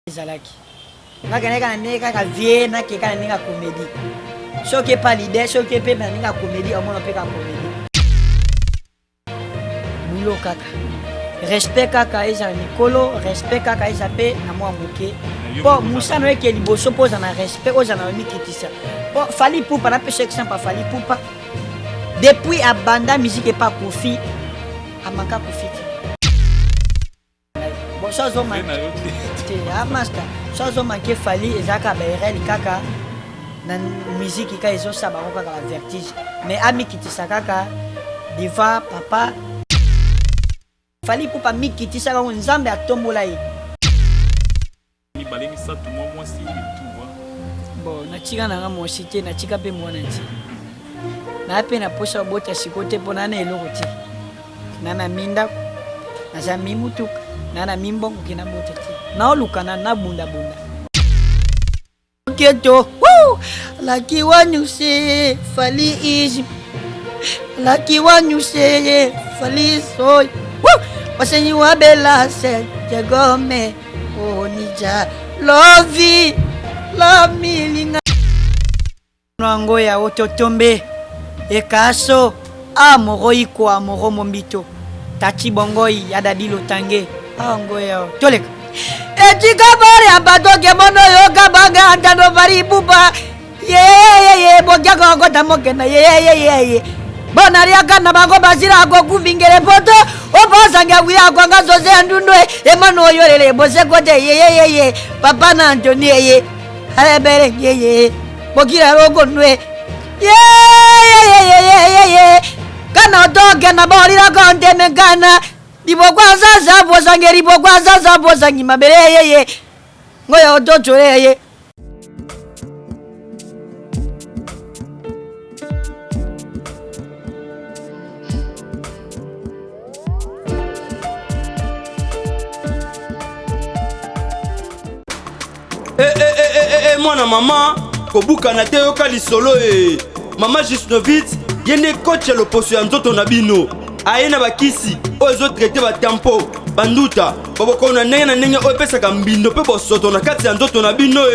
Zalaki. Nakaneka neka ka vie na ke ka neka comédie. So ke pas l'idée, so ke pe na neka comédie, au moins on peut ka comédie. Boulot kaka. Respect kaka eza mikolo, respect kaka eza pe na mwa moke. Bon, musano eke liboso poza na respect oza na mikitisa. Bon, Fally Ipupa na pe section pa Fally Ipupa. Depuis abanda musique et pas Kofi, amaka Kofi. Bon, ça zo manqué. Ah master, ça zo manqué Fally ezaka ba RL kaka na musique ka ezo saba ko kaka la vertige. Mais ami kitisa kaka diva papa Fally Ipupa mikitisa ka nzambe atombola ye. Ni balengi sa tout moi si tout va. Bon, na chika na nga cité na chika pe mwana nti. Na pe na posa bota sikote pona na eloko ti. Nana minda na za mimutu nana mimbongo kina bota ti. Na olukana na bunda bunda. Keto, woo! Lucky one you say, Fally is. Lucky one you say, Fally is so. Woo! Wasenyi wabela se jegome onija love me linga. Nango ya ototombe ekaso amoroi kwa amoro mombito tati bongoi yadadi lotange ango ya toleka etika bari abadoke mono yoga baga andano Fally Ipupa ye bogya ko tamokena ye bonaria kana bango bazira ko kuvingere poto opasanga wira ko ngazoze ndundwe emano yorele bose kote ye papa na Anthony ye alebere ye bogira rogo nwe ye kana otoke na borira konte mekana dibokwa sasa bosangeri bokwa sasa bosangi mabere ye ngoya otochore ye. Mwana mama kobuka na te yoka lisolo mama Gisnovitz yene coach ya loposo ya nzoto na bino ayena bakisi oyo ezo traité ba tempo banduta babokona ndenge na ndenge oyo epesaka mbindo mpe bosoto na kati ya nzoto na bino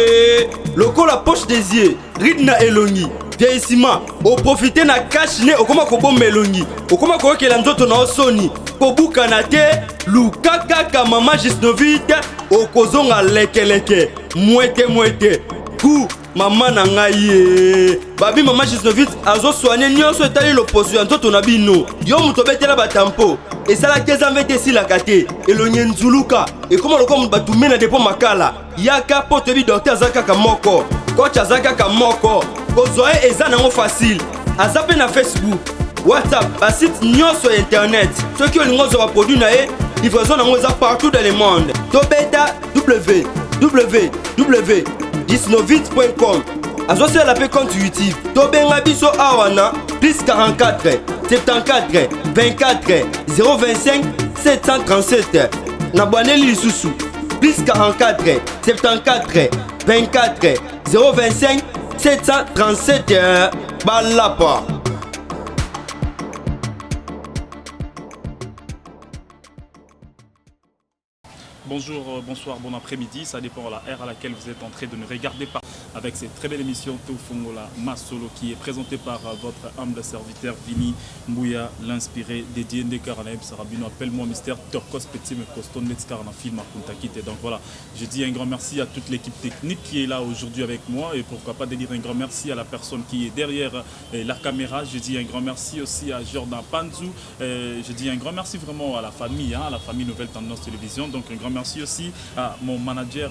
lokola poche des yeux ride na elongi vieillissement oprofite na cash ne okoma kobomba elongi okoma koyokela nzoto na osoni kobuka na te luka kaka mama Gisnovitz okozonga lekeleke mwete ku mama na ngai babi mama Gisnovitz azo soigner nyonso etali loposo ya nzoto na bino yo muto betela batampo esalaki ezambe te esilaka te elongi nzuluka ekoma lokola mutu batume na depo makala yaka po toyebi docteur aza kaka moko coach aza kaka moko kozwa ye eza nango facile aza mpe na Facebook WhatsApp basite nyonso ya internet soki olingi ozwa baproduit na ye livraison nango eza partout dans le monde tobeta www.gisnovitz.com azosala pe compte YouTube tobenga biso awa na plus 44 74 24 025 737 na bwaneli lisusu plus 44 74 24 025 737 balapa. Bonjour, bonsoir, bon après-midi, ça dépend de la ère à laquelle vous êtes en train de nous regarder avec cette très belle émission Tofongola Masolo qui est présentée par votre humble serviteur Vini Mbouya, l'inspiré dédié de Karanaïb Sarabino, appelle-moi Mystère Turcos Petit me Coston Karana Film à Kuntakite. Donc voilà, je dis un grand merci à toute l'équipe technique qui est là aujourd'hui avec moi et pourquoi pas de dire un grand merci à la personne qui est derrière la caméra. Je dis un grand merci aussi à Jordan Panzou, je dis un grand merci vraiment à la famille Nouvelle Tendance Télévision, donc un grand merci aussi à mon manager,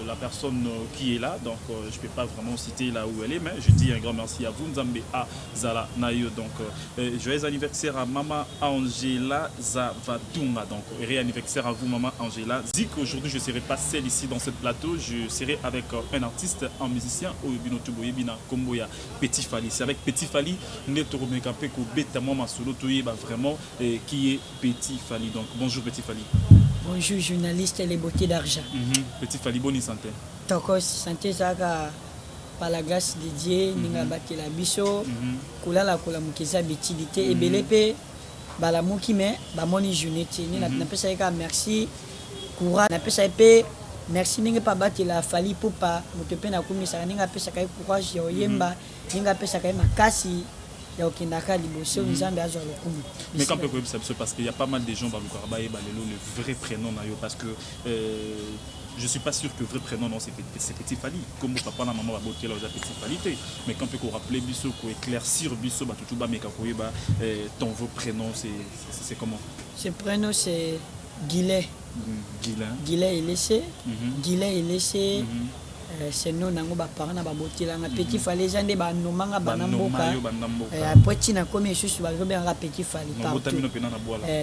la personne qui est là. Donc je ne peux pas vraiment citer là où elle est, mais je dis un grand merci à vous, Nzambe à Zala Nayo. Donc joyeux anniversaire à Maman Angela Zavatunga. Donc réanniversaire à vous, Maman Angela. Zik, aujourd'hui je ne serai pas seul ici dans ce plateau, je serai avec un artiste, un musicien, Oyobinotuboye Bina Komboya, Petit Fally. C'est avec Petit Fally, Netoromekapeko Betamo Masolo Toyeba vraiment qui est Petit Fally. Donc bonjour Petit Fally. Bonjour journaliste et les beautés d'argent. Petit Fally, bonne santé. Tokos santé saka par la grâce de Dieu, ninga batela biso, kula la kula mukeza bitilité et belepe bala muki me ba moni journée ni na pesa ka merci courage na pesa pe merci ninge pa batela fali pupa moto pe na kumisa ninga pesa kai courage ya oyemba ninga pesa kai makasi ya okindaka liboso nzambe azwa lokumu. Mais quand peut ça parce qu'il y a pas mal de gens dans le Karaba et balelo le vrai prénom na yo parce que je suis pas sûr que vrai prénom non c'est Petit Fali comme papa na maman va botter là Petit Fali mais quand peut qu'on rappeler biso ko éclaircir biso ba tutu ba meka ko yeba ton vrai prénom c'est comment? Ce prénom c'est Guillet. Guillet il laissé. Guillet il laissé. C'est non nango ba parents na ba botela nga Petit Fali zande ba nomanga banamboka. Après tina comme susu ba robe nga Petit Fali partout.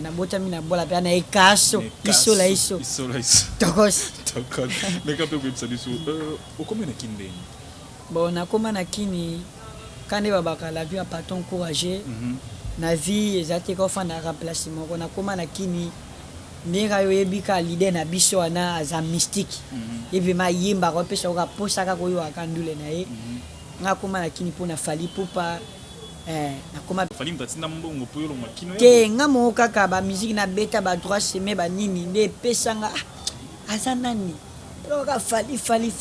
Na botami na bola pe na ekaso isola iso. Tokos. Mais quand peut ça biso au combien na kinde? Bon na koma na kini kande babaka la vie a pas ton courageux. Na vie ezate ko fa na remplacement ko na koma na kini ndeka yo yebika leader na biso wana aza mystique ebi ma yimba ko pesa ko posa ka ko yo akandule na ye nga koma na kini pona fali pupa na koma fali mtatina mbongo po yo lo makino ke nga mo kaka ba musique na beta ba droit semaine ba nini nde pesa nga aza nani roka fali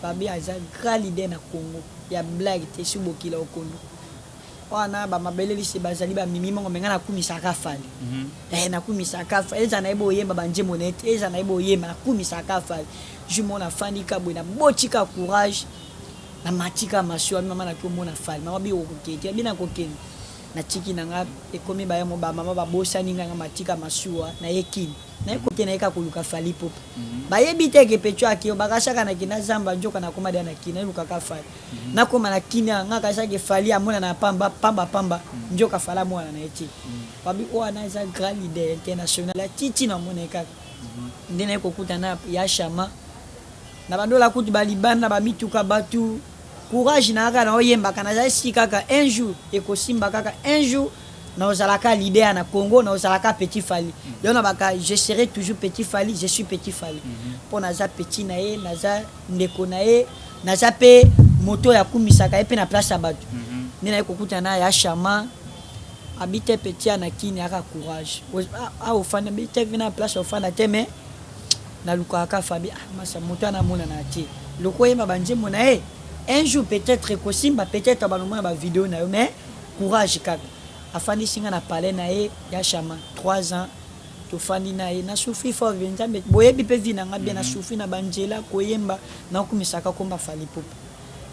babi aza grand leader na Congo ya blague te subokila okondo wana ba mabeleli se bazali ba mimi mongo menga na kumisa ka fali na kumisa ka fali eza na ebo yemba banje monete eza na ebo yemba na kumisa ka fali jumo na fani ka bwe na botika courage na matika masho mama na ko mona fali mama bi okokete bi na kokeni na tiki na nga ekomi ba yemo ba mama ba bosani nga matika mashuwa na yekini na ekote na eka kuluka fali pop ba yebite ke pecho akio bakashaka na kina zamba njoka na koma na kina luka ka fali na koma na kina nga kasha ke fali amona na pamba njoka fala mwana na eti babi o ana za grand leader international la titi na mona eka ndene kokuta na ya shama na bandola kutu balibana ba mituka batu courage na aka na oyemba kana za sika ka un jour ekosimba kaka un jour na ozalaka leader na Congo na ozalaka Petit Fali yona baka je serai toujours Petit Fali je suis Petit Fali pour naza petit na ye naza ndeko na ye naza pe moto ya kumisaka ye pe na place ya batu nina ekokuta na ya shama habite petit na kini aka courage a ofana habite vina place ofana teme na lukaka fabi masa moto na mona na ti loko yema banje mona ye un jour peut-être kosimba peut-être balomona ba vidéo na yo mais courage kaka afandi singa na palais na ye ya shama 3 ans to fandi na ye na souffri fort nzambe boyebi pe vina nga bien na souffri na banjela koyemba na kumisaka komba fali pop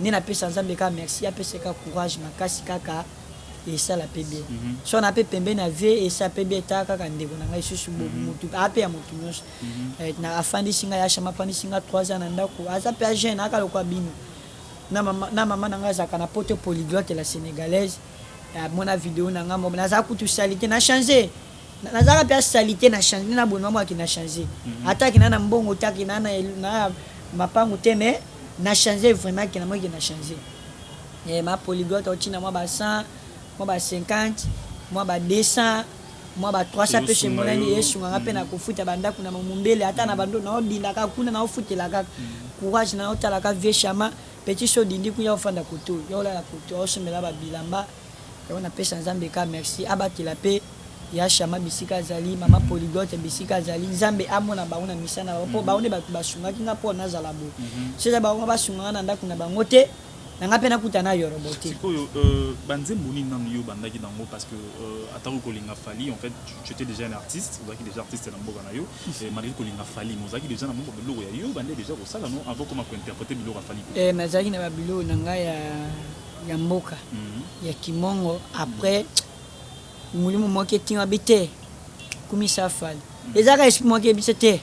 ni na pesa nzambe ka merci ya pesa ka courage makasi kaka et ça la pe bien so na pe pembe na vie et ça pe bien ta kaka ndeko na ngai susu mutu ape ya mutu nyos na afandi singa ya shama afandi singa 3 ans na ndako aza pe jeune aka lokwa bino na mama na nga zaka na pote polyglotte la sénégalaise mona vidéo na nga mo na za kutu salité na changer na za ka salité na changer na bonwa mo ki na changer ataki na mbongo taki na mapangu teme na changer vraiment ki na mo ki na changer ma polyglotte au tina mo ba 100 mo ba 50 mo ba 200 mo ba 300 pe chez monani yesu nga pe na kofuta banda kuna mumbele ata na bando na odinda ka kuna na ofutela ka courage na otala ka vie chama petit so dindi kuya ofanda koto yo la koto osomela ba bilamba on a pesa nzambe ka merci abatela pe ya shama bisika zali mama polyglotte bisika zali nzambe amona bauna misana po baone batu basunga kinga po na zalabo seza baona basunga na ndako na bangote nanga pena kutana yo robote sikoyo banze moni nan yo bandaki dango parce que atako kolinga fali en fait tu étais déjà un artiste vous êtes déjà artiste na mboka na yo malgré kolinga fali vous êtes déjà na mboka biloko ya yo bande déjà ko sala non avant comment ko interpréter biloko fali nazaki na babilo nanga ya mboka ya kimongo après mulimu marketing habité kumisa fali ezaka esprit moke bisete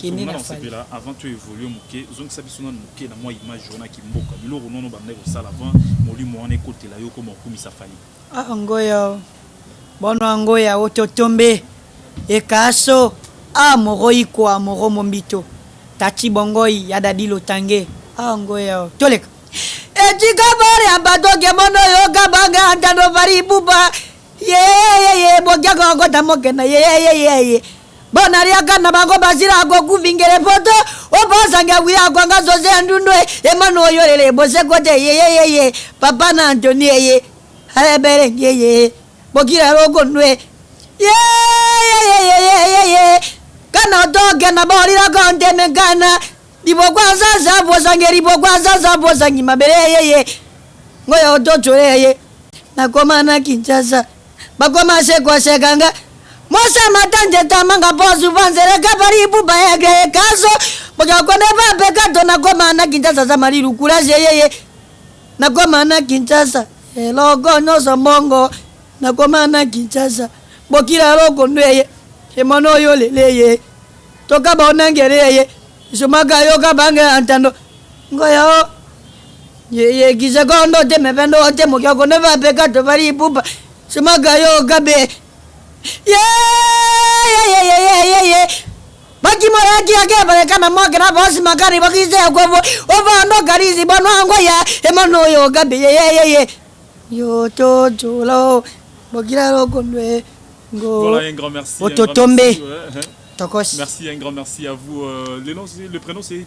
kene na fali là avant tu évoluer moke zonk sabisuna moke na moi image jona kimboka biloko nono bande ko sala avant mulimu wana côté la yo comme kumisa fali ngoya bono ngoya ototombe ekaso amoroi ko amoro mombito tati bongoi ya dadilo tange ngoya toleka etika bari abadoge mono yoga banga andano bari buba ye bogya go tamokena ye bonaria kana bango bazira go kuvingere poto obazanga wiya go ngazoze ndundwe emano yorele boze gote ye papa na Anthony ye habere ye bogira rogo nwe ye kana otoke na bolira konte mekana libokwa zaza bozange libokwa zaza bozangi mabele yeye ngoya otochole yeye nakoma na Kinshasa bakoma sekwa sekanga mosa matanje tamanga bozu banzere kabari buba yege kazo boja kone babe kato nakoma na Kinshasa za maliru kulaje yeye nakoma na Kinshasa elogo nyoso mongo nakoma na Kinshasa bokira loko ndweye emono yo leleye toka bonangereye sumaga yo kabange antando ngoya ye gize kondo te mependo te mokyo kone babe kato bari buba sumaga yo kabe ye baki mora ki ake bare kama moke na bosi makari bakize agobo obando karizi bono ngoya emono yo kabe ye yo tojulo bokira loko ndwe ngo voilà, un grand merci. Merci, un grand merci à vous. Le prénom c'est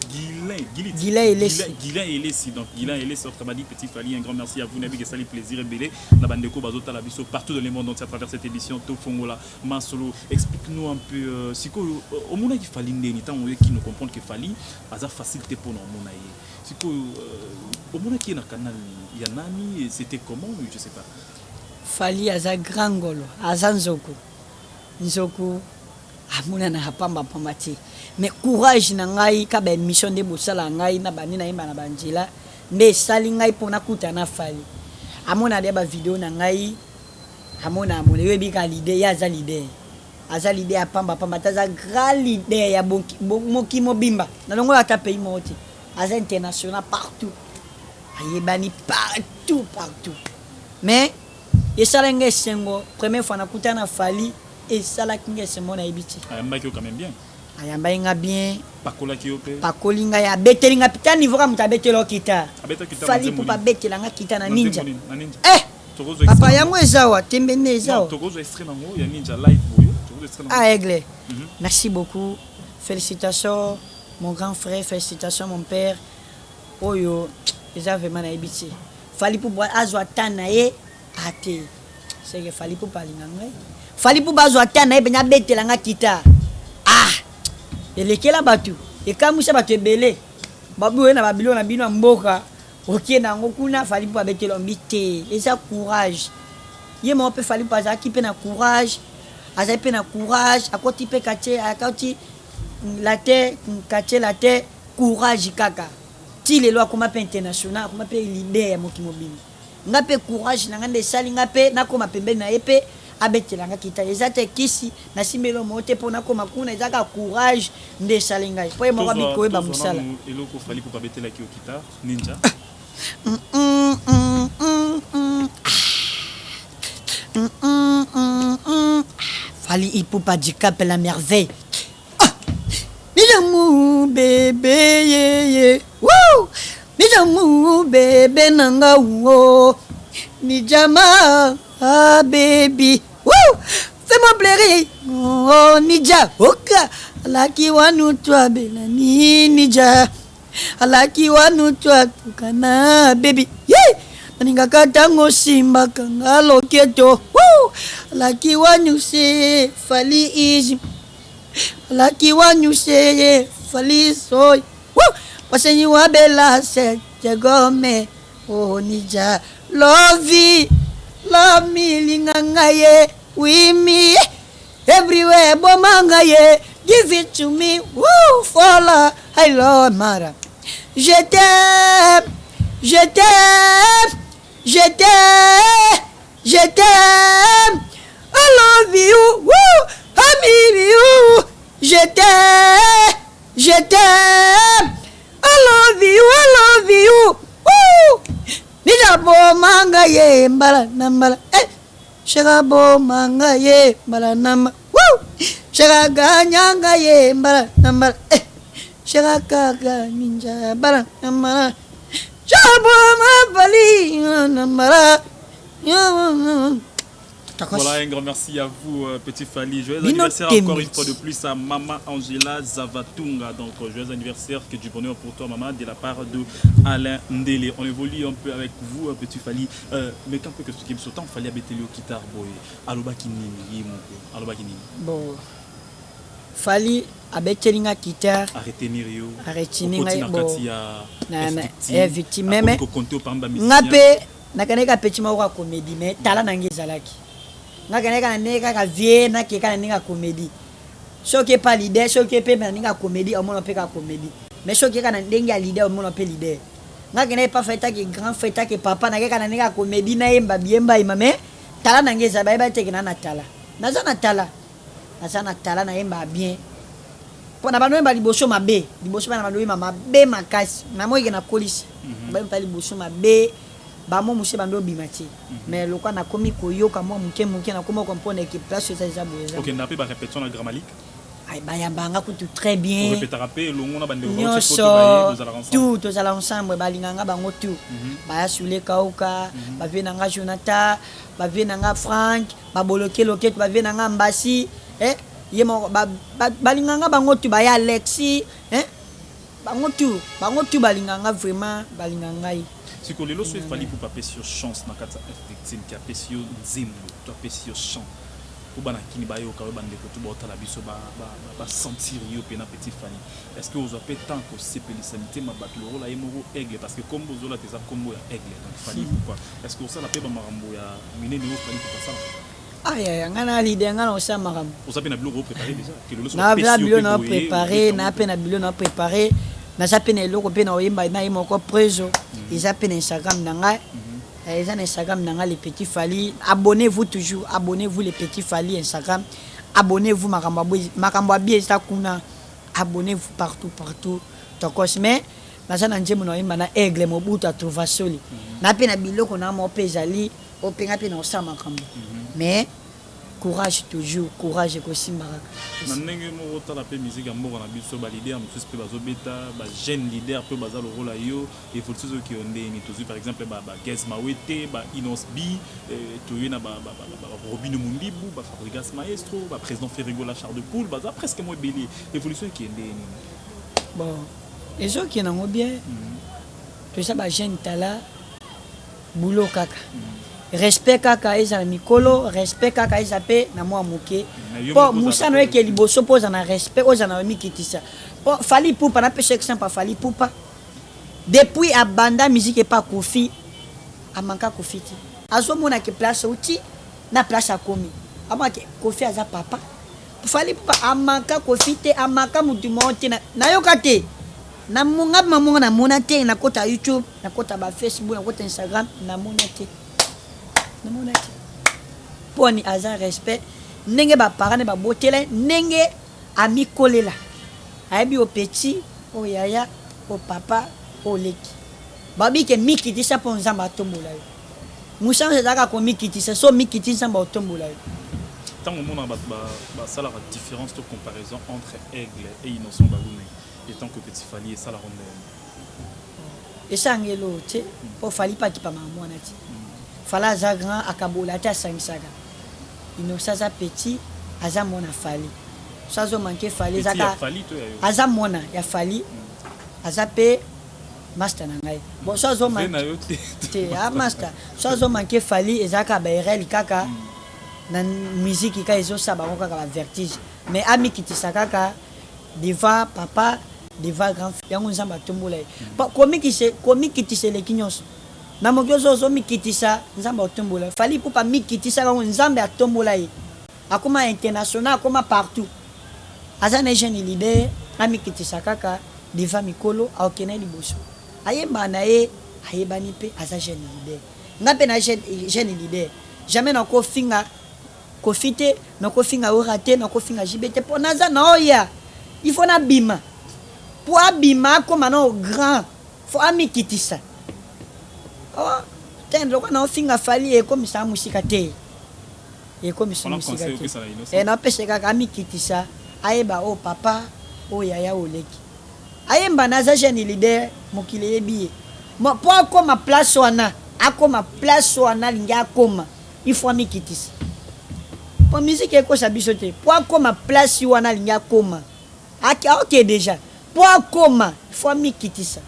Guilain Elessi. Donc Guilain Elessi, autrement dit Petit Fally, un grand merci à vous. Nabi Gesali, plaisir et belé. La bande de Bazota, la biso partout dans le monde entier à travers cette émission. Tofongola, Masolo. Explique-nous un peu. Si au monde qui Fally n'est temps qui nous comprend que Fally, ça facilité pour nous monde. Si au monde qui est dans le canal Yanami, c'était comment, je sais pas. Fally aza grangolo, aza nzoku. Nzoku amuna na hapamba pamati. Mais courage na ngai ka ba mission de bosala ngai na bani na yimba na banjila nde sali ngai pona kuta na Fally. Amona de ba video na ngai amona amona yebi ka leader ya za leader. Aza leader apamba pamba taza grand leader ya moki mobimba. Na longo ata pays moti. Aza international partout. Ayebani partout. Mais et ça l'engage sengo première fois na kutana Fally et ça la kinga semona ibiti ayamba ki quand même bien ayamba inga bien pakola ki ope pakolinga ya betelinga pita niveau ka mutabetelo kita Fally pour pas betela nga kita na ninja papa yango ezawa tembene ezawa tokozo extrait nango ya ninja live boyo tokozo extrait nango aigle merci beaucoup, félicitations mon grand frère, félicitations mon père oyo eza vraiment na ibiti Fally pour azwa tanaye ate c'est que Fally pour parler ngai Fally pour bazwa tana ebenya betela nga kita elekela batu ekamusa batu ebele babu na babilo na bino mboka okie na ngokuna Fally pour betela mbite eza courage ye mo pe Fally pour azaki pe na courage aza pe na courage akoti pe kache akoti la terre courage kaka ti lelo akoma pe international akoma pe leader ya moki mobili nga pe courage na ngande sali nga pe nakoma pembeni na epe abetela nga kita ezate kisi na simelo mote pona koma kuna ezaka courage nde sali ngai po mo babiko eba musala eloko Fally pour betela ki kita ninja Fally il peut pas dire cap la merveille Mijamu bébé ye woo Mijamu bébé nanga wo Nijama baby woo fais-moi pleurer oh Nija oka alaki wanu twa belani Nija alaki wanu twa tukana baby ye naninga katango simba kanga loketo woo alaki wanu se Fally is alaki wanu se Fally soy woo pasenyi wa bela se jegome oh Nija love me lingangaye with me everywhere bomangaye give it to me woo fola I love Mara je t'aime I love you woo I miss you je t'aime I love you woo Nija bo manga ye mbala nambala Shaka bo manga ye mbala namba woo Shaka ganyanga ye mbala nambala Shaka kaga ninja mbala nambala Shaka bo mabali nambala Voilà, un grand merci à vous, Petit Fally. Joyeux anniversaire encore une fois de plus à Maman Angela Zavatunga. Donc, joyeux anniversaire, que du bonheur pour toi, maman, de la part de Alain Ndele. On évolue un peu avec vous, Petit Fally. Mais quand que ce qui me saute, Fally a bêté le guitare, boy. Aloba Kinini, Aloba Kinini. Bon, Fali abetelinga guitare retenir yo aretinga bo na victime mais ngape nakaneka petit moko ya comédie mais tala nange ezalaki ngakaneka na neka ka vie na keka na ninga comédie soki pas leader soki pe na ninga comédie omona pe ka comédie mais soki kana ndenge ya leader omona pe leader ngakene pas feta ki grand feta ki papa na keka na ninga comédie na yemba biemba mais tala nange ezaba ba tekena na tala nazana tala na yemba bien pona bano yemba liboso mabe liboso bana bano yemba mabe makasi na moyi na police ba yemba liboso mabe ba mo musie bando bimati mais lokwa na komi koyoka mo muke na komo comprendre que place ça boza OK na pe ba répétition na grammalique ay ba yambanga kutu très bien on répétera pe longo na bande tout tous ala ensemble ba linganga bango tout ba sule kauka ba venanga Jonathan ba venanga Frank ba boloke loket ba venanga Mbasi yemo ba linganga bango tout ba ya Alexis bango tout ba linganga vraiment ba linganga si que lelo soit fali pour paper sur chance na kata victime qui a pesio nzembo to pesio chant ou bana kini ba yo ka bande ko to bota la biso ba sentir yo pe na petit fali est-ce que vous avez tant que cépelisalité ma battre le rôle à Emoro aigle parce que comme vous la tesa combo ya aigle donc fali pourquoi est-ce que ça la pe ba marambo ya mine no fali pour ça aya ngana leader ngana osa marambo vous avez na bilo préparé déjà que le soit na bilo na préparé na pe na bilo na préparé na zapene loko pe na oyemba na yemoko preso ils appellent Instagram nanga ils ont Instagram nanga les petits Fali abonnez-vous toujours abonnez-vous les petits Fali Instagram abonnez-vous makambo bien ça kuna abonnez-vous partout tokos mais nazana njemo na oyemba na aigle mobuta trouva soli na pe na biloko na mo pezali openga pe na osama makambo mais courage toujours courage ko simbara na ndenge mo otala pe musique moko na biso ba leader mususu pe bazo beta ba jeune leader pe baza le rôle yo et faut tous qui ont des mitozu par exemple ba Gez Mawete ba Inos B to yena ba Robino Mundibu ba Fabrigas Maestro ba président Ferrigo la Charles de Poule baza presque moi belé évolution qui est bon les gens qui n'ont bien tout ça ba jeune tala boulot kaka respect kaka eza mikolo respect kaka eza pe na mwa muke po musano eke liboso poza na respect oza na mikitisa po Fali Poupa na pese exemple Fali Poupa depuis abanda musique pas Kofi amanka Kofi ti azomona ke place uti na place akomi amaka Kofi aza papa Fali Poupa amanka Kofi te amanka mutu monte na yokate na munga na mona te na kota YouTube na kota ba Facebook na kota Instagram na mona te poni aza respect ndenge ba parane ba botele ndenge ami kolela ayebi o petit o yaya o papa o leki babi ke mikitisa po nzamba tombola yo musanze zaka ko mikitisa so mikitisa ba tombola yo tant au monde ba ça la différence de comparaison entre aigle et innocent bagoune et tant que petit Fali et ça la ronde et sangelo te po Fali pa ki pa mamona ti Fala za grand akabola ta sangisaga innocent za petit aza mona Fali ça zo manquer Fali zaka aza mona ya Fali aza pe master na ngai bon ça zo manquer te a master ça zo manquer Fali ezaka ba RL kaka na musique ka ezo saba kaka ba vertige mais ami kitisa kaka devant papa devant grand yango nzamba tombola komi kitise le kinyos na mokyozo zo mikitisa nzamba otombola Fali Poupa mikitisa ka nzamba atombola ye akoma international akoma partout azana jeune leader amikitisa kaka devant mikolo aokena liboso ayemba na ye ayebani pe aza jeune leader ngape na jeune leader jamais na ko finga ko fite na ko finga o raté na ko finga jibete po naza na oya il faut na bima pour abima comme na grand faut amikitisa oh tendo kwa na finga Fali e comme ça musika te e comme ça musika te e na pese kaka amikitisa ayeba o papa o yaya o leki ayemba na za jeune leader mokile yebi mo po akoma place wana linga akoma il faut amikitisa po musique ko sa biso te po akoma place wana linga akoma ok déjà po akoma il faut amikitisa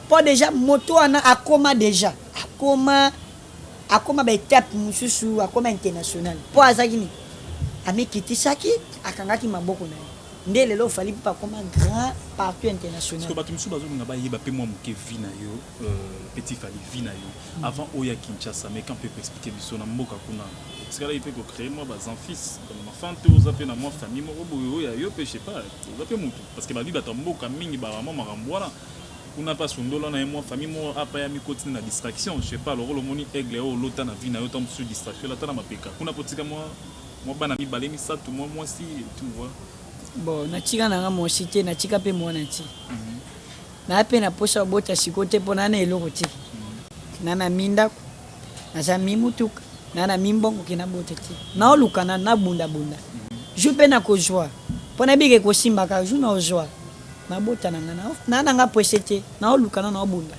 po déjà moto wana akoma déjà akoma ba étape mususu akoma international po azaki ni amikitisaki akangaki maboko na ye ndé lelo fali pas comme un grand partout international. Parce que batumsu bazo ngaba yeba pe moi moke vina yo petit fali vina yo avant Oya Kinshasa mais quand peut expliquer biso na mboka kuna parce que là il peut créer moi bas en fils comme ma fante aux appels na moi famille mo boyo ya yo pe je sais pas aux appels mutu parce que ba bi batamboka mingi ba mama marambwana kuna pas sundola na moi famille mo apa ya mi continue na distraction je sais pas le rôle moni aigle o lota na vina yo tombe sur distraction là ta na mapeka kuna potika moi bana mi balemi ça tout moi si tu vois. Bon, na tika na nga mo cité na tika pe mo na ti. Na pe na posa bota sikote pona na eloko ti. Na na minda na za mimutuka na mimbongo kina bota ti. Na olukana na bunda. Je pe na ko joie. Pona bige ko simba ka ju na joie. Na bota na nga na nga posete na olukana na bunda.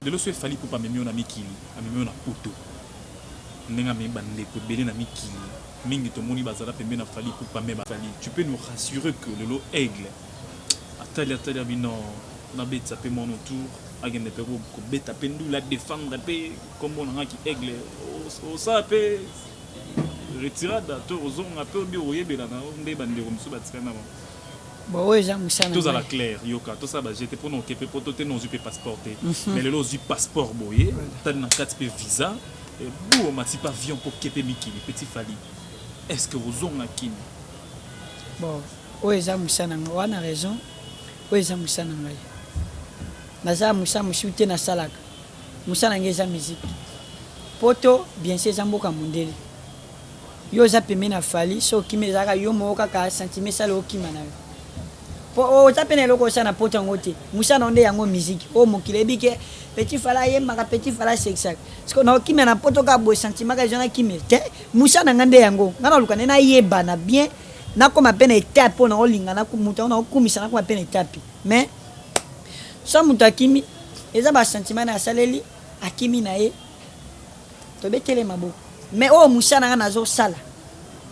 Lelo so fali pour pas même na mikili amemi na poto nenga me bande ko belé na mikili mingi to moni bazala pembe na fali pour pas même fali tu peux nous rassurer que lelo aigle atali bino na betsa pe mon autour agende pe ko beta pendu la défendre pe comme on a qui aigle au ça pe retirada to ozonga pe obi oyebela na nde bande ko msu batika na Bon, oui, j'aime ça. Tout à la claire, yoka, tout ça, j'étais pour nous qui peut porter nos UP passeporté. Mais le lot du passeport, boye, t'as une carte visa, et vous, on m'a dit pas avion pour képe Miki, petit Fali. Est-ce que vous avez un kim? Bon, oui, j'aime ça. On a raison. Oui, j'aime ça. Naza Moussa Moussouté na salak. Moussa n'engage musique. Poto, bien sûr, j'amboka mondeli. Yo zapeme na Fali, so kimi zaka yo moka ka sentiment ça le kimana. Po tapene loko sana poto ngote musa na onde yango musique o mokile bike petit fala yemba ka petit fala sexak parce na okime na poto ka bo sentiment ka jona kime te musa na ngande yango ngana lukana na yeba na bien na koma pena etape na olinga na kumuta na okumisa na koma pena etape mais so muta kimi eza ba sentiment na saleli akimi na ye to betele mabo mais o musa na ngana zo sala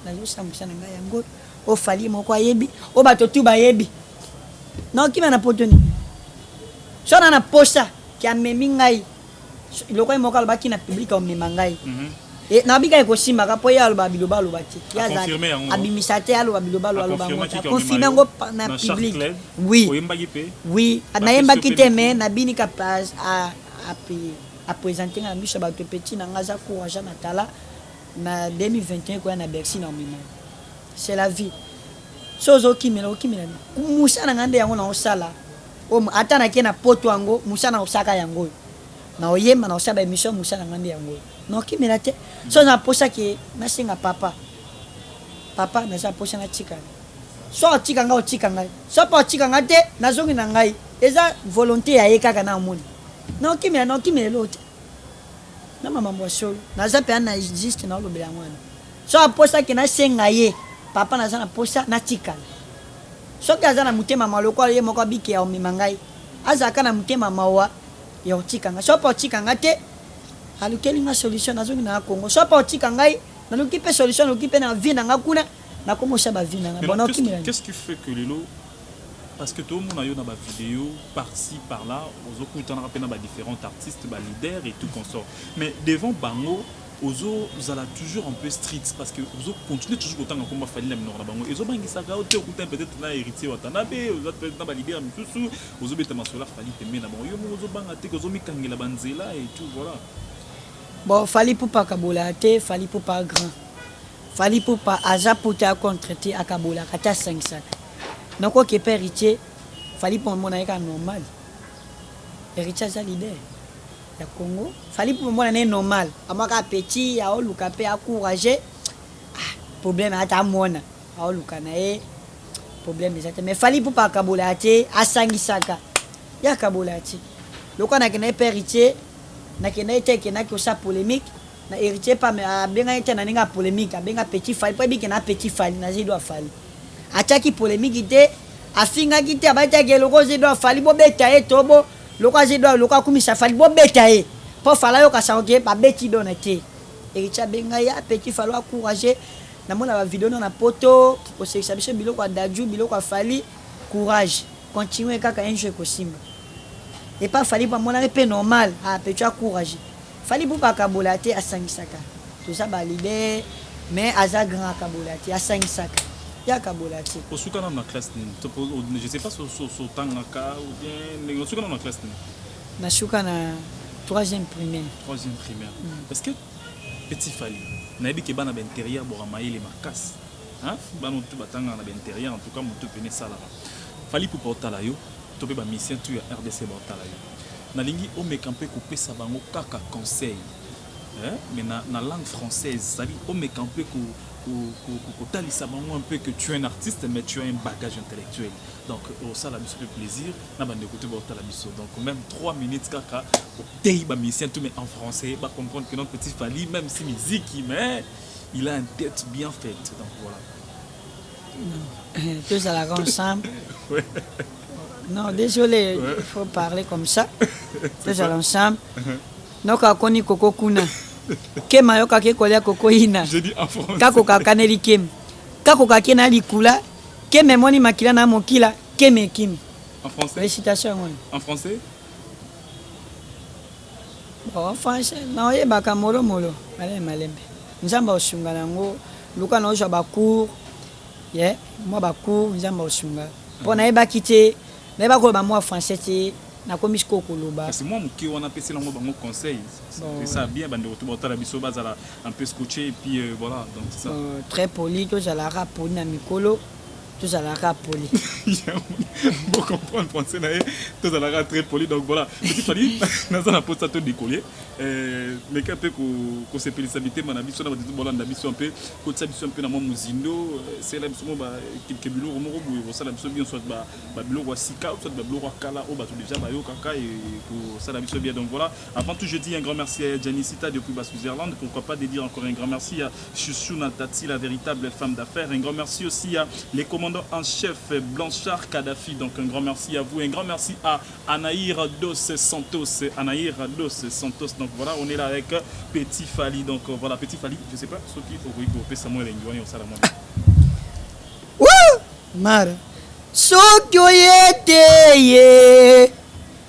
na zo sa musa na ngaya yango o fali moko ayebi o bato tu ba yebi non qui m'a potoni so na posa ki amemi ngai loko mo kala baki na public o memangai et na bika ko simba ka poya alba biloba lo bati ya za abimisate alba biloba lo alba mo confirmer ngo na public oui na yemba kiteme na bini ka place à présenter na biso ba to petit na ngaza courage na tala na 2021 ko na Bercy na mema c'est la vie. Sozo kimela musa na ngande yango na osala o ata na kena poto yango musa na osaka yango na oyema na osaba emission musa na ngande yango no kimela te so na posa ke na singa papa na za posa na tika so tika nga o tika ngai so pa tika nga te na zongi na ngai eza volonté ya yeka na moni no kimela lote na mama mboso na za pe na existe na lobela mwana so aposa ke na singa ye papa na zana posa na tika soki azana mutema maloko ye moko biki ya omimangai azaka na mutema mawa ya otika nga so pa otika nga te alukeli nga solution nazongi na Congo so pa otika ngai na luki pe solution luki pe na vie na nga kuna na komosa ba vie na nga bona okimela qu'est-ce qui fait que lelo parce que tout le monde a eu dans ma vidéo par-ci par-là aux autres on a rappelé dans différents artistes ba leaders et tout consort mais devant bango Ozo zala toujours un peu strict parce que Ozo continue toujours autant que comme Fali na minora bango Ozo bangi saka ote okuta peut-être na héritier watanabe Ozo peut-être na ba leader misusu Ozo beta masola Fali tembe na bango yo Ozo banga te Ozo mikangela banzela et tout voilà. Bon Fali pour pas kabola te Fali pour pas grand Fali pour pas aza pota contracté akabola kata 500 nako ke héritier Fali pour mon aika normal héritier za leader ya Congo Fali pour moi n'est normal amaka petit ya oluka pe encourager problème ata mona a oluka na e problème ezate mais Fali pour pas kabola te asangisaka ya kabola te lokana kena héritier na kena ete kena ko sa polémique na héritier pas mais benga était na ninga polémique benga petit fali pas biki na petit fali na zido fali ataki polémique ite afinga kite abata ke loko zido fali bo beta e tobo loko zido loko kumisa fali bo beta e po fala yo ka sa ke ba beti donate héritier benga ya petit fali encourager na mona ba vidéo na poto ko sekisa biso biloko adaju biloko fali courage continuer kaka un jeu ko simba et pas fali pas mona pe normal petit encourager fali pour pas kabolate à 5 sacs tout ça ba libé mais aza grand kabolate à 5 sacs ya kabolate au soukana na classe je sais pas sur tangaka ou bien au soukana na classe na soukana 3e primaire parce que petit fali na bi ke bana ba intérieur bo ramailler les makas hein bana tout batanga na ba intérieur en tout cas mutu pene sala fali pour portala yo to be ba mission tu ya RDC portala yo nalingi omeka mpe kopesa bango kaka conseil mais na langue française c'est-à-dire omeka mpe kotalisa bango un peu que tu es un artiste mais tu as un bagage intellectuel donc ça la biso fait plaisir na bande écouter bota la biso donc même 3 minutes kaka otei ba mission tout mais en français ba comprendre que notre petit Fally même si musique mais il a une tête bien faite donc voilà tous à la ensemble ouais. Non, désolé, ouais. Il faut parler comme ça. Tous à l'ensemble. Donc, à Koni Koko Kuna. Kema yoka ke kolia Koko Ina. Je dis en français. Kako kakaneli kem. Kako kakena likula. Keme moni makila na mokila. Keme kim. En français. Récitation, oui. En français. Bon, en français. Non, ye baka molo molo. Malem malembe. Nzamba osunga nango. Luka na ojo bakour. Yeah, moi bakour, nzamba osunga. Pona eba kite. Mais pas que moi français na komis ko koloba parce que moi qui on a passé lango bango conseil c'est ça bien bande retour botala biso bazala un peu scotché et puis voilà donc c'est ça très poli to za la rapoli na mikolo to za la rapoli pour comprendre français na to za la très poli donc voilà petit Fally na za na poste to décoller mais quand peu ko se pélisabilité mana biso na ba tout bolanda biso un peu ko tsa biso un peu na mo muzindo c'est là biso ba quelques biloko mo boye ko sala biso bien soit ba biloko sika soit ba biloko kala o ba tout déjà ba yo kaka et ko sala biso bien donc voilà avant tout je dis un grand merci à Janicita depuis Bas-Switzerland pourquoi pas de dire encore un grand merci à Chouchou Natati la véritable femme d'affaires un grand merci aussi à les commandants en chef Blanchard Kadhafi donc un grand merci à vous un grand merci à Anaïr Dos Santos donc voilà on est là avec Petit Fally donc voilà Petit Fally je sais pas ce qui au Rigo pesa moi les ngwani osala moi mara sokyo yete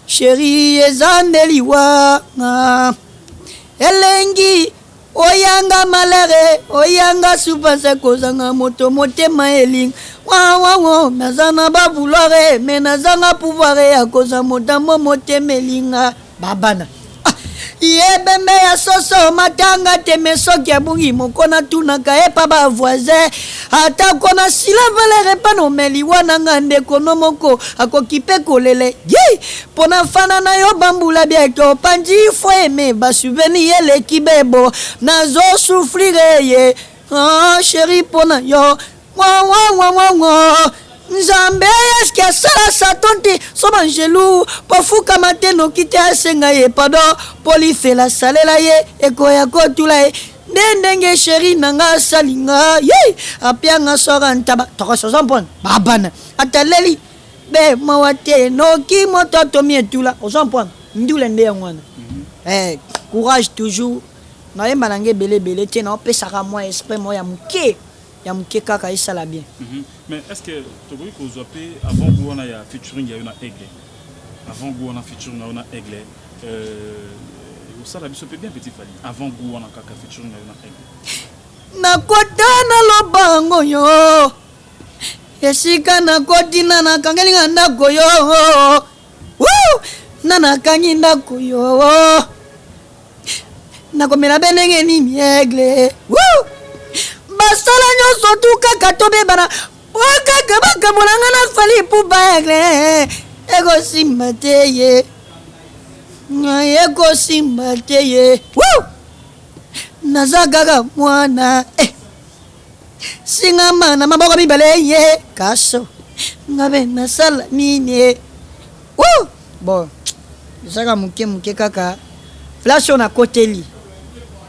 chérie ezandeliwa elengi oyanga malere oyanga supasa kozanga moto motema eling wa nazana ba vouloir mais nazanga pouvoir ya koza motambo motema elinga babana yebembe ya soso matanga teme soki ya bungi mokona tunaka epa ba voisin ata kona sila valere pano meli wana ngande kono moko akokipe kolele ye pona fana na yo bambula bieko panji fo eme ba souvenir ele kibebo nazo souffrir ye chérie pona yo wa Nzambe eske asala satonte soba ngelou pofuka mateno kite asenga ye pardon polifela salela ye ekoya kotula ye ndenge chéri nanga salinga ye apianga sora ntaba tokosoza mpona babana ataleli be mawate noki moto mietula ozampona ndula nde yangwana courage toujours na yemba nange belé te na opesaka moi esprit moi ya muke ya muke kaka esala bien mais est-ce que tu vois que vous avant vous on a featuring il y a une aigle avant vous on a featuring on a aigle ça la biso peut bien Petit Fally avant vous on a kaka featuring il y a une aigle na kotana lobango yo esika na kotina na kangelinga ndako yo na kangi ndako yo na komela benenge ni aigle basala nyonso tu kaka tobebana okaka bakamolanga na Fally pupa egle ekosimba te ye ekosimba te ye naza kaka mwana singama na maboko mibale ye kaso ngabe nasala nini bon ezaka moke kaka flash on a koteli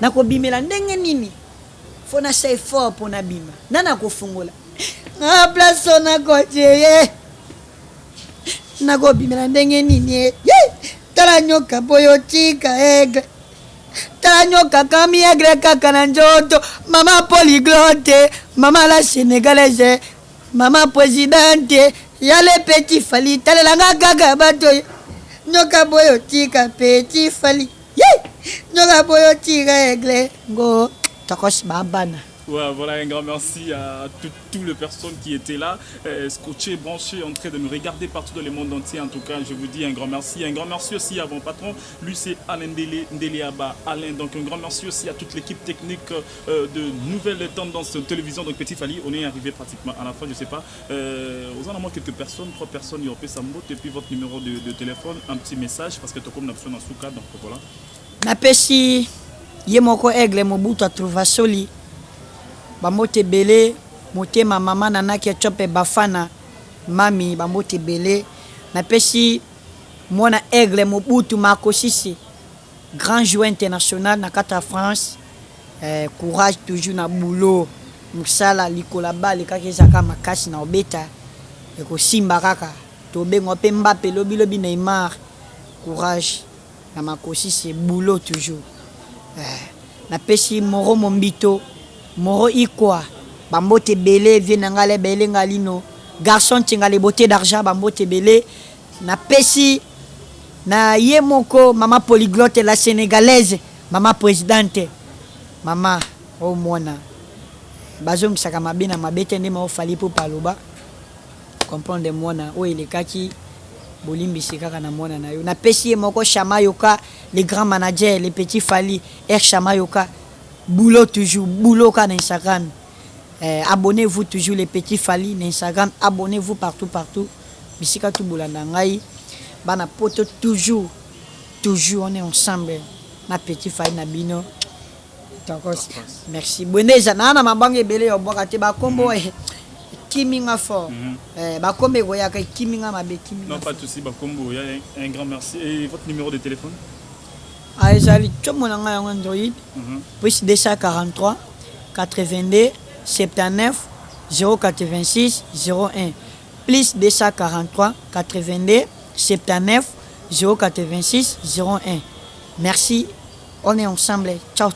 nakobimela ndenge nini fona sa effort pour nabima nana kofungola na place na kotie nakobimela ndenge nini tala nyoka boyo tika aigle tala nyoka kami aigle kaka na njoto mama polyglotte mama la sénégalaise mama présidente yale petit fali talelanga kaka bato nyoka boyo tika petit fali nyoka boyo tika aigle ngo takos babana. Ouais, voilà, un grand merci à toutes les personnes qui étaient là, scotchées, branchées, en train de nous regarder partout dans le monde entier. En tout cas, je vous dis un grand merci. Un grand merci aussi à mon patron, lui c'est Alain Ndeliaba Alain. Donc un grand merci aussi à toute l'équipe technique de Nouvelles Tendances Télévision. Donc Petit Fali, on est arrivé pratiquement à la fin, je sais pas. Vous en avez quelques personnes, 3 personnes, Yopé Sambo, et puis votre numéro de téléphone, un petit message, parce que tu as comme une option dans Souka, donc voilà. Napesi, Yemoko Aigle, Mobutu, trouva soli. Bamote belé moté ma maman nana ki chope bafana mami bamote belé na pesi mona aigle Mobutu Makosisi grand joueur international na kata France courage toujours na boulot musala likola bale kaka ezaka makasi na obeta eko simba kaka to bengo pe Mbappé lobi Neymar courage na Makosisi boulot toujours na pesi Moro Mombito Moro Ikwa, Bambote Belé, Vienangale Belé Ngalino, garçon Tingale beauté d'argent, Bambote Belé, na Pesi, na Yemoko, maman polyglotte, la sénégalaise, maman présidente, maman, oh mona, Bazong Sakamabina, ma bête n'est pas fallu pour Paloba, comprendre mona, oh il est kaki, Bolimbi Sikaka na mona na yo, na Pesi Yemoko, Chamayoka, les grands managers, les petits Fali, Chamayoka. Boulot toujours, boulot sur Instagram. Abonnez-vous toujours les petits Fali Instagram. Abonnez-vous partout. Bisika tout boulanda ngai. Bana poto toujours on est ensemble. Na petit Fali na bino. Merci. Boneza na mabange belé obokate ba kombo kiminga fort. Ba kombe goyaka kiminga mabe kiminga. Non pas de souci ba kombo, un grand merci. Et votre numéro de téléphone? Aizali Chomonanga Android, plus 243 82 79 086 01, plus 243 82 79 086 01. Merci, on est ensemble. Ciao.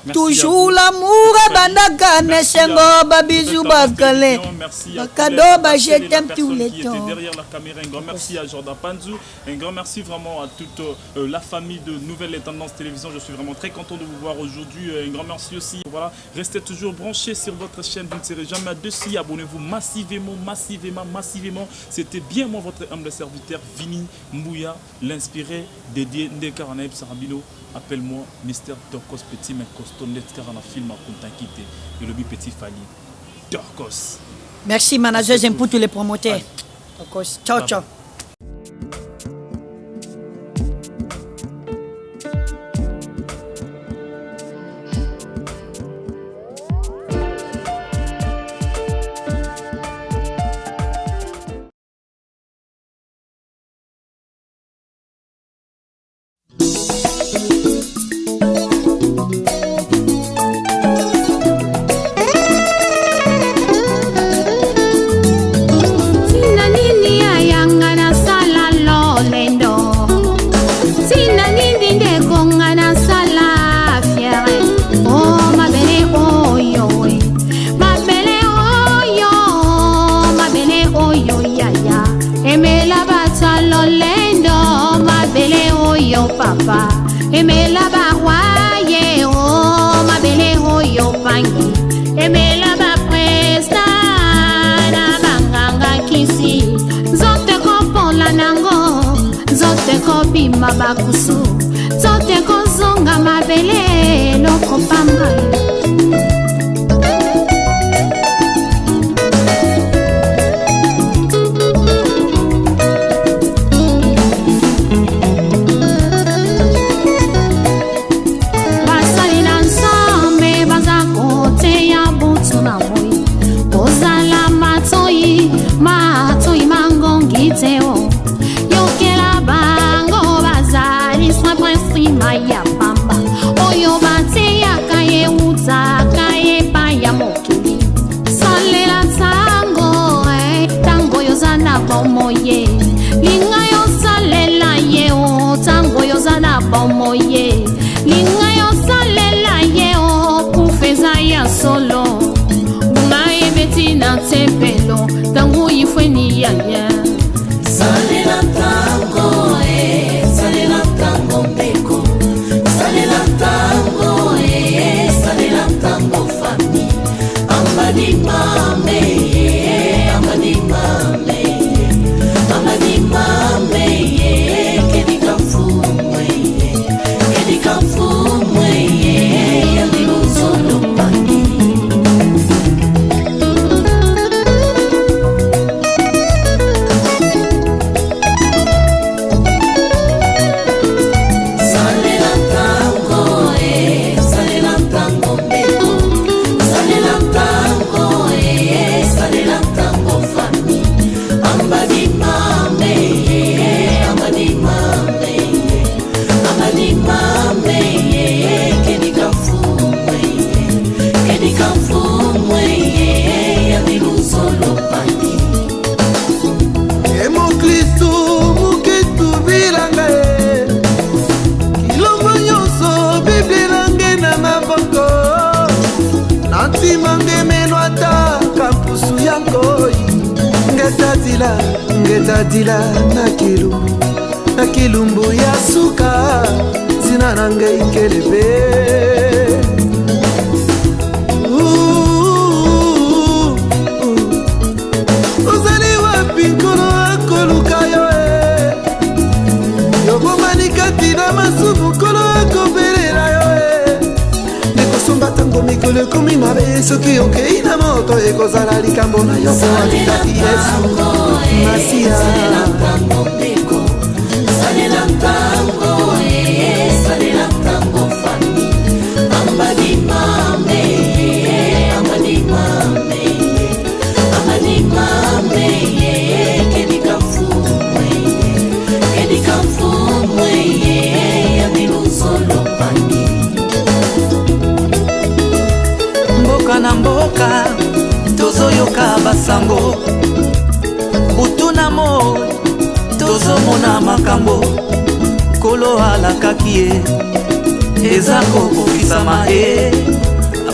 Merci toujours l'amour bandaka nesengo babizou bakale bakado ba je t'aime tous les temps. Derrière la caméra, un grand merci à Jordan Panzou, un grand merci vraiment à toute la famille de Nouvelles Tendances Télévision. Je suis vraiment très content de vous voir aujourd'hui. Un grand merci aussi. Voilà, restez toujours branchés sur votre chaîne, vous ne serez jamais dessus. Abonnez-vous massivement. C'était bien moi votre humble serviteur Vini Mbouya, l'inspiré dédié Ndekaranaïb Sarabino. Appelle-moi Mr. Torkos Petit, mais costaud net car on a film à Kuntakite. Et le Petit Fali. Torkos. Merci manager, j'aime pour tous les promoteurs. Torkos. Ciao. Papa, emela barwaye oh ma belle oh yo pangi, emela ba presta na banganga kisi, zote ko la nango, zote ko bima bakusu, zote ko zonga ma belle no ko pamba. Yokela bango bazali soin prince maya pamba oyo bate bomoye linga yo salela ye o tango yo zana bomoye linga yo salela ye o kufeza ya solo bunga ye beti na tempelo tango yifweni ya ya salela tango salela tango mbeko salela tango salela tango fami amani mame amani mame amani mame kedika fumwe ya dilu solo pani ngetadila na kilumbu ya suka zina nange ikelebe ozali wapi nkolo akoluka yo yobomani kati na masumu nkolo akobelela yo nekosomba tango mikolo ekomi mabe soki okei na moto ekozala likambo na yo koalikati yesu masia salela tango mbeko salela tango salela tango fami amani mame amani mame amani mame kedika fumwe ya milu solo pani mboka na mboka tozoyoka basango butu na moi tozomona makambo kolo alakaki ye eza kokokisama ye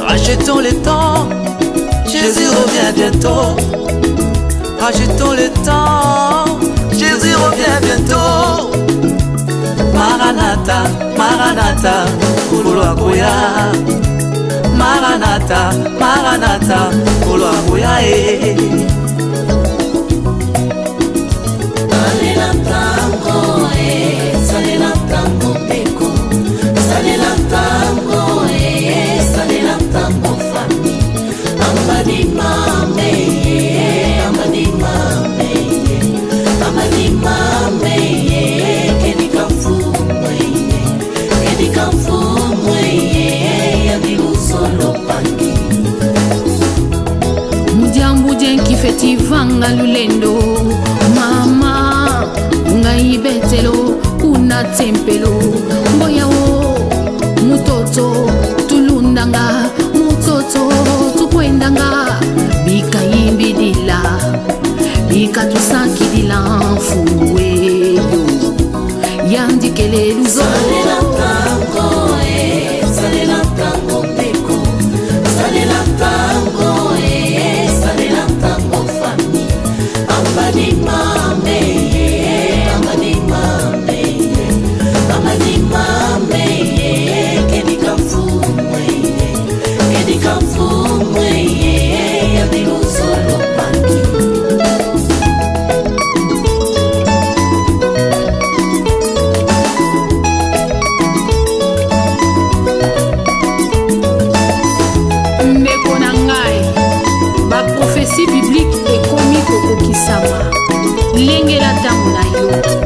rachetons le temps Jésus revient bientôt rachetons le temps Jésus revient bientôt Maranatha Maranatha kolo akoya Maranatha Maranatha kolo akoya salela tango salela tango mbeko salela tango salela tango fami amani mame amani mame amani mame kedika fumwe ya dilu solo pani mujambu jenki fetivanga lulendo mama ngai betelo kuna tempelo mboyawo mutoto tulundanga mutoto tukwendanga bikayimbidila bikatusakidila mfuweyo yandikele luzo salela tango salela tango mbeko salela tango salela tango fami amani mame amani mame amani mame kedika fumwe ya dilu solo pani mbeko na ngai baprofesi biblike ekomi kokokisama lengela ntango na yo